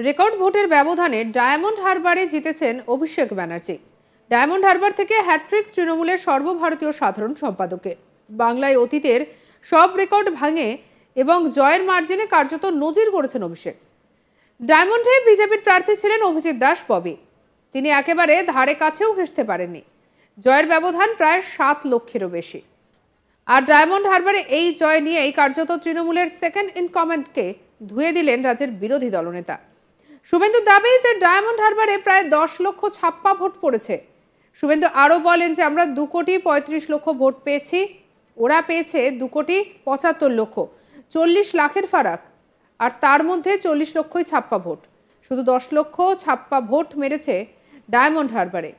Record ভোটের ব্যবধানে diamond হারবারে জিতেছেন অভিষেক ব্যানার্জি। ডায়মন্ড হারবার থেকে হ্যাট্রিক তৃণমূলের সর্বভারতীয় সাধারণ সম্পাদকের। বাংলায় অতীতের সব রেকর্ড ভাঙে এবং জয়ের মার্জিনে কার্যত নজির গড়েছেন অভিষেক। ডায়মন্ডে বিজেপির প্রার্থী ছিলেন অভিজিৎ দাস ববি। তিনি একেবারে ধারে কাছেও ঘেঁষতে পারেননি। জয়ের ব্যবধান প্রায় 7 লক্ষেরও বেশি। আর ডায়মন্ড হারবারে এই জয় নিয়েই কার্যত তৃণমূলের সেকেন্ড ইন কমান্ডকে ধুয়ে দিলেন রাজ্যের বিরোধী দলনেতা। শুভেন্দুর দাবি যে ডায়মন্ড হারবারে প্রায় 10 লক্ষ ছাপ্পা ভোট পড়েছে। শুভেন্দু আরও বলেন যে আমরা 2,35,00,000 ভোট পেয়েছি, ওরা পেয়েছে 2,75,00,000, 40 লাখের ফারাক। আর তার মধ্যে 40 লক্ষই ছাপ্পা ভোট। শুধু 10 লক্ষ ছাপ্পা ভোট মেরেছে ডায়মন্ড হারবারে।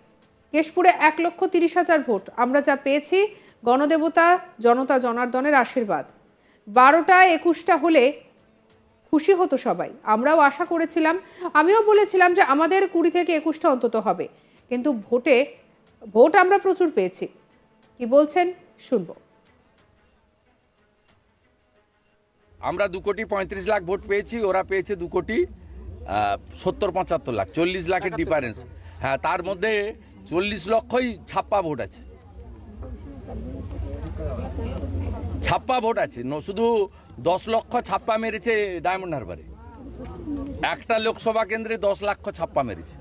কেশপুরে 1,30,000 ভোট। আমরা যা পেয়েছি গণদেবতা জনতা জনার্দনের আশীর্বাদ। 12টা 21টা হলে খুশি হতো সবাই। আমরাও আশা করেছিলাম, আমিও বলেছিলাম যে আমাদের 20 থেকে 21টা অন্তত হবে, কিন্তু ভোট আমরা প্রচুর পেয়েছি। কি বলছেন শুনবো। আমরা 2,35,00,000 ভোট পেয়েছি, ওরা পেয়েছে 2,70,75,00,000, 40 লাখের ডিফারেন্স। হ্যাঁ, তার মধ্যে 40 লক্ষই ছাপ্পা ভোট আছে। ছাপ্পা ভোট আছে, শুধু 10 লক্ষ ছাপ্পা মেরেছে ডায়মন্ড হারবারে। একটা লোকসভা কেন্দ্রে 10 লক্ষ ছাপ্পা মেরেছে।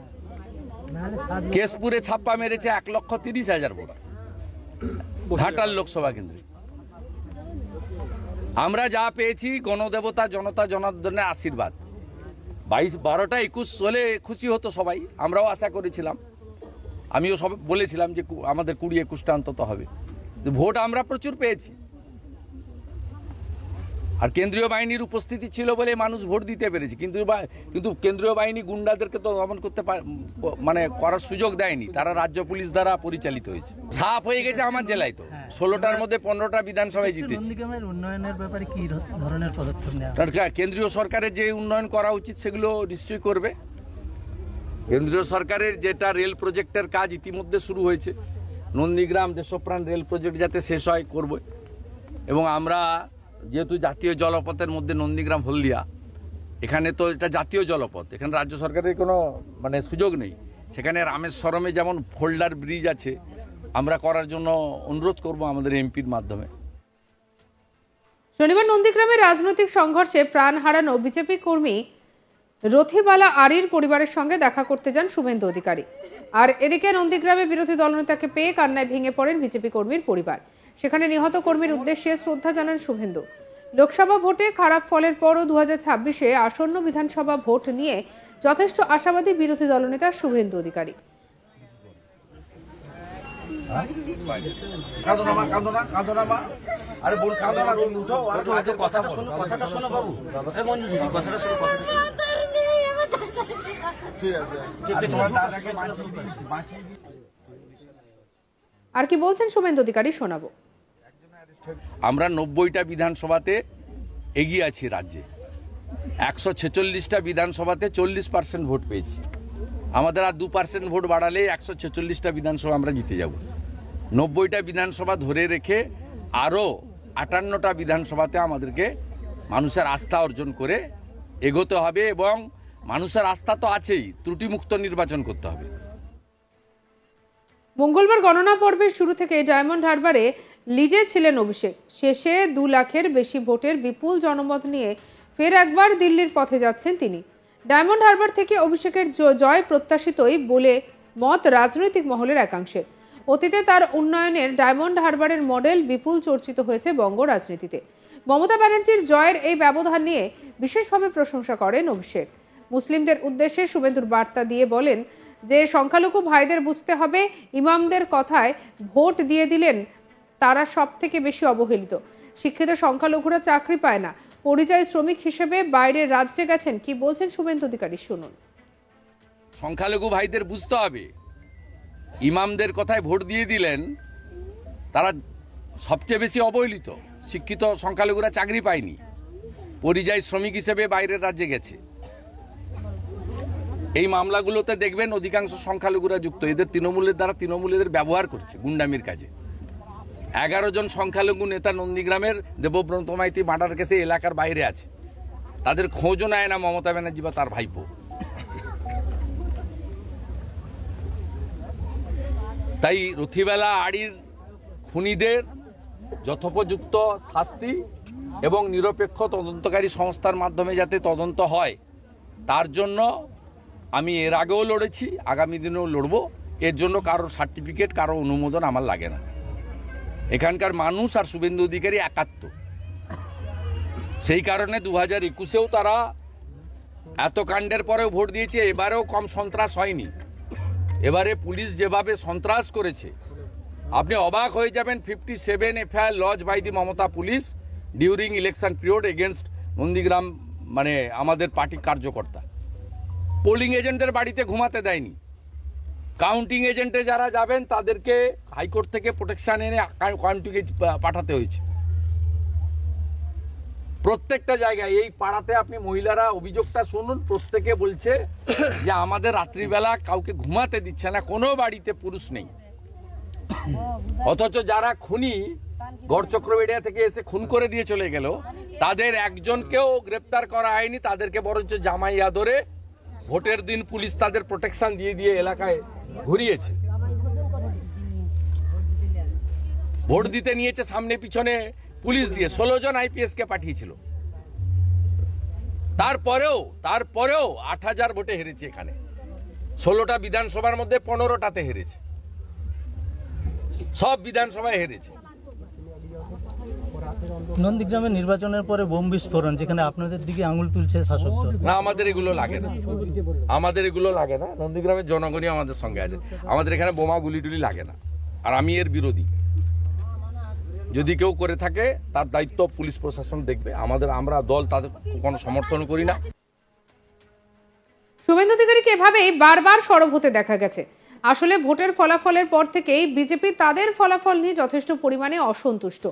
কেশপুরে ছাপ্পা মেরেছে 1,30,000 ভোট, ঘাটাল লোকসভা কেন্দ্রে। আমরা যা পেয়েছি গণদেবতা জনতা জনার্দনের আশীর্বাদ। 12টা 21 হলে খুশি হতো সবাই, আমরাও আশা করেছিলাম। আমিও সব বলেছিলাম যে আমাদের 20-21টা অন্তত হবে। ভোট আমরা প্রচুর পেয়েছি, আর কেন্দ্রীয় বাহিনীর উপস্থিতি ছিল বলে মানুষ ভোট দিতে পেরেছে। কিন্তু কেন্দ্রীয় বাহিনী গুন্ডাদেরকে তো দমন করতে করার সুযোগ দেয়নি। তারা রাজ্য পুলিশ দ্বারা পরিচালিত হয়েছে। সাফ হয়ে গেছে আমার জেলায় তো 16টার মধ্যে 15টা বিধানসভায় জিতেছি। উন্নয়নের ব্যাপারে কি ধরনের পদক্ষেপ নেওয়া? কেন্দ্রীয় সরকারের যে উন্নয়ন করা উচিত সেগুলো নিশ্চয়ই করবে। কেন্দ্রীয় সরকারের যেটা রেল প্রজেক্টের কাজ ইতিমধ্যে শুরু হয়েছে, নন্দীগ্রাম দেশপ্রাণ রেল প্রজেক্ট যাতে শেষ হয় করবে। এবং আমরা যেহেতু জাতীয় জলপথের মধ্যে নন্দীগ্রাম হলদিয়া, এখানে তো এটা জাতীয় জলপথ, এখানে রাজ্য সরকারের কোনো সুযোগ নেই। সেখানে রামেশ্বরমে যেমন ফোল্ডার ব্রিজ আছে, আমরা করার জন্য অনুরোধ করব আমাদের এমপির মাধ্যমে। শনিবার নন্দীগ্রামের রাজনৈতিক সংঘর্ষে প্রাণ হারানো বিজেপি কর্মী রথিবালা আরির পরিবারের সঙ্গে দেখা করতে যান শুভেন্দু অধিকারী। আর এদিকে নন্দীগ্রামে বিরোধী দলনেতাকে পেয়ে কান্নায় ভেঙে পড়েন বিজেপি কর্মীর পরিবার। সেখানে নিহত কর্মীর উদ্দেশ্যে শ্রদ্ধা জানান শুভেন্দু। লোকসভা ভোটে খারাপ ফলের পরও 2026-এ আসন্ন বিধানসভা ভোট নিয়ে যথেষ্ট আশাবাদী বিরোধী দলনেতা শুভেন্দু অধিকারী। আর কি বলছেন শুভেন্দু অধিকারী শোনাবো। আমরা 90টা বিধানসভাতে এগিয়ে আছি রাজ্যে। 146টা বিধানসভাতে 40% ভোট পেয়েছি। আমাদের আর 2% ভোট বাড়ালে 146টা বিধানসভা আমরা জিতে যাব। 90টা বিধানসভা ধরে রেখে আরও 58টা বিধানসভাতে আমাদেরকে মানুষের আস্থা অর্জন করে এগোতে হবে, এবং মানুষের আস্থা তো আছেই, ত্রুটিমুক্ত নির্বাচন করতে হবে। মঙ্গলবার গণনা পর্বের শুরু থেকে ডায়মন্ড হারবারে লিডে ছিলেন অভিষেক। শেষে 2 লাখের বেশি ভোটের বিপুল জনমত নিয়ে ফের একবার দিল্লির পথে যাচ্ছেন তিনি। ডায়মন্ড হারবার থেকে অভিষেকের জয় প্রত্যাশিতই বলে মত রাজনৈতিক মহলের একাংশের। অতীতে তার উন্নয়নের ডায়মন্ড হারবারের মডেল বিপুল চর্চিত হয়েছে বঙ্গ রাজনীতিতে। মমতা ব্যানার্জির জয়ের এই ব্যবধান নিয়ে বিশেষভাবে প্রশংসা করেন অভিষেক। মুসলিমদের উদ্দেশ্যে শুভেন্দুর বার্তা দিয়ে বলেন যে সংখ্যালঘু ভাইদের বুঝতে হবে, ইমামদের কথায় ভোট দিয়ে দিলেন তারা সব থেকে বেশি অবহেলিত। শিক্ষিত সংখ্যালঘুরা চাকরি পায় না, পরিযায়ী শ্রমিক হিসেবে বাইরের রাজ্যে গেছেন। কি বলছেন শুভেন্দু অধিকারী শুনুন। সংখ্যালঘু ভাইদের বুঝতে হবে, ইমামদের কথায় ভোট দিয়ে দিলেন তারা সবচেয়ে বেশি অবহেলিত। শিক্ষিত সংখ্যালঘুরা চাকরি পায়নি, পরিযায়ী শ্রমিক হিসেবে বাইরের রাজ্যে গেছে। এই মামলাগুলোতে দেখবেন অধিকাংশ সংখ্যালঘুরা যুক্ত। এদের তৃণমূলের দ্বারা তৃণমূলীদের ব্যবহার করছে গুন্ডামির কাজে। 11 জন সংখ্যালঘু নেতা নন্দীগ্রামের দেবব্রত মাইতি মার্ডার কেসে এলাকার বাইরে আছে, তাদের খোঁজও নেয় না মমতা ব্যানার্জি বা তার ভাইপো। তাই রথীবেলা আড়ির খুনিদের যথোপযুক্ত শাস্তি এবং নিরপেক্ষ তদন্তকারী সংস্থার মাধ্যমে যাতে তদন্ত হয়, তার জন্য আমি এর আগেও লড়েছি, আগামী দিনেও লড়ব। এর জন্য কারোর সার্টিফিকেট, কারো অনুমোদন আমার লাগে না। এখানকার মানুষ আর শুভেন্দু অধিকারী একাত্ম। সেই কারণে 2021-এও তারা এত কাণ্ডের পরেও ভোট দিয়েছে। এবারেও কম সন্ত্রাস হয়নি। এবারে পুলিশ যেভাবে সন্ত্রাস করেছে আপনি অবাক হয়ে যাবেন। 57 FIR lodged by the Mamata police during election period against Nandigram, মানে আমাদের পার্টি কার্যকর্তা। পোলিং এজেন্টের বাড়িতে ঘুমাতে দেয়নি। কাউন্টিং এজেন্টে যারা যাবেন তাদেরকে হাইকোর্ট থেকে প্রোটেকশন এনে কাউন্টিংয়ে পাঠাতে হয়েছে। প্রত্যেকটা জায়গায় এই পাড়াতে আপনি মহিলারা অভিযোগটা শুনুন, প্রত্যেকে বলছে যে আমাদের রাত্রিবেলা কাউকে ঘুমাতে দিচ্ছে না, কোনো বাড়িতে পুরুষ নেই। অথচ যারা খুনি গড়চক্রবেড়িয়া থেকে এসে খুন করে দিয়ে চলে গেল, তাদের একজনকেও গ্রেপ্তার করা হয়নি। তাদেরকে বরঞ্চ জামাই আদরে ভোটের দিন পুলিশ তাদের প্রোটেকশন দিয়ে দিয়ে এলাকায় ঘুরিয়েছে। ভোট দিতে নিয়েছে সামনে পিছনে পুলিশ দিয়ে 16 জন আইপিএস কে পাঠিয়েছিল। তারপরেও 8000 ভোটে হেরেছে। এখানে 16টা বিধানসভার মধ্যে 15টাতে হেরেছে। সব বিধানসভায় হেরেছে। নন্দীগ্রামের নির্বাচনের পরে বোম বিস্ফোরণ, যেখানে আপনাদের দিকে আঙুল তুলছে শাসক দল। না, আমাদের এগুলো লাগে না, আমাদের এগুলো লাগে না। নন্দীগ্রামের জনগণই আমাদের সঙ্গে আছে। আমাদের এখানে বোমা গুলি টুলি লাগে না। আর আমি এর বিরোধী। যদি কেউ করে থাকে তার দায়িত্ব পুলিশ প্রশাসন দেখবে। আমরা দল তাদের কোনো সমর্থন করি না। শুভেন্দু অধিকারীকে এভাবেই বারবার সরব হতে দেখা গেছে। আসলে ভোটের ফলাফলের পর থেকেই বিজেপি তাদের ফলাফল নিয়ে যথেষ্ট পরিমাণে অসন্তুষ্ট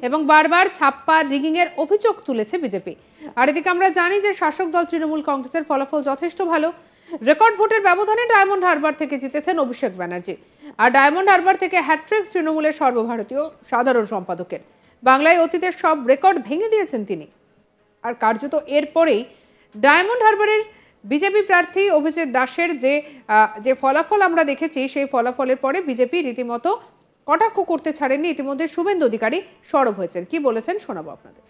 এবং বারবার ছাপ্পা রিগিং এর অভিযোগ তুলেছে বিজেপি। আর এদিকে আমরা জানি যে শাসক দল তৃণমূল কংগ্রেসের ফলাফল যথেষ্ট ভালো। রেকর্ড ভোটের ব্যবধানে ডায়মন্ড হারবার থেকে জিতেছেন অভিষেক ব্যানার্জি। আর ডায়মন্ড হারবার থেকে হ্যাট্রিক তৃণমূলের সর্বভারতীয় সাধারণ সম্পাদকের। বাংলায় অতীতের সব রেকর্ড ভেঙে দিয়েছেন তিনি। আর কার্যত এরপরেই ডায়মন্ড হারবারের বিজেপি প্রার্থী অভিজিৎ দাসের যে ফলাফল আমরা দেখেছি, সেই ফলাফলের পরে বিজেপি রীতিমতো কটাক্ষ করতে ছাড়েননি। ইতিমধ্যে শুভেন্দু অধিকারী সরব হয়েছেন। কি বলেছেন শোনাবো আপনাদের।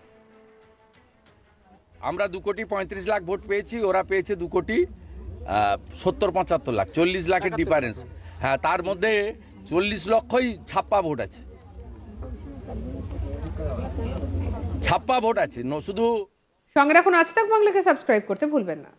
আমরা 2,35,00,000 ভোট পেয়েছি, ওরা পেয়েছে 2,70,75 লাখ, 40 লাখের ডিফারেন্স। হ্যাঁ, তার মধ্যে 40 লক্ষই ছাপ্পা ভোট আছে। ছাপ্পা ভোট আছে, শুধু। সঙ্গে রাখুন আজ তাক বাংলাকে, সাবস্ক্রাইব করতে ভুলবেন না।